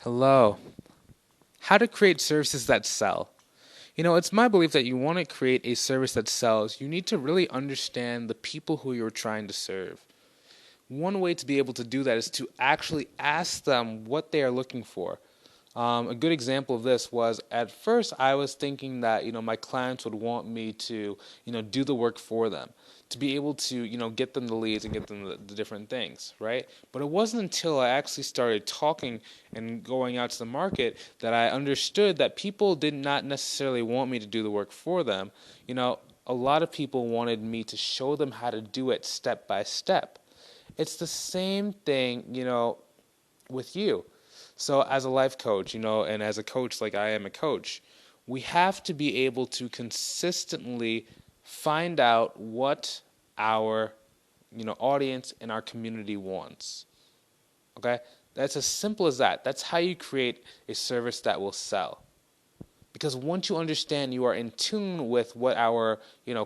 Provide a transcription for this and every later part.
Hello. How to create services that sell. It's my belief that you want to create a service that sells, you need to really understand the people who you're trying to serve. One way to be able to do that is to actually ask them what they are looking for. A good example of this was at first I was thinking that my clients would want me to do the work for them, to be able to get them the leads and get them the different things, right? But it wasn't until I actually started talking and going out to the market that I understood that people did not necessarily want me to do the work for them. A lot of people wanted me to show them how to do it step by step. It's the same thing, with you. So as a life coach, and as a coach like I am a coach, we have to be able to consistently find out what our, audience and our community wants. Okay? That's as simple as that. That's how you create a service that will sell. Because once you understand you are in tune with what our,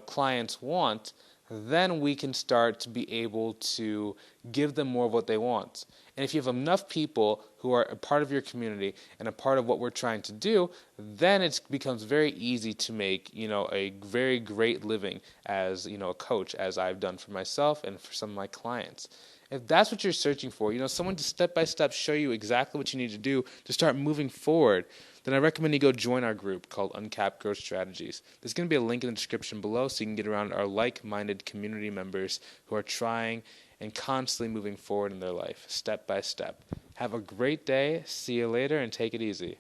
clients want, then we can start to be able to give them more of what they want. And if you have enough people who are a part of your community and a part of what we're trying to do, then it becomes very easy to make, a very great living as, a coach, as I've done for myself and for some of my clients. If that's what you're searching for, someone to step by step show you exactly what you need to do to start moving forward, then I recommend you go join our group called Uncapped Growth Strategies. There's going to be a link in the description below so you can get around our like-minded community members who are trying and constantly moving forward in their life, step by step. Have a great day. See you later and take it easy.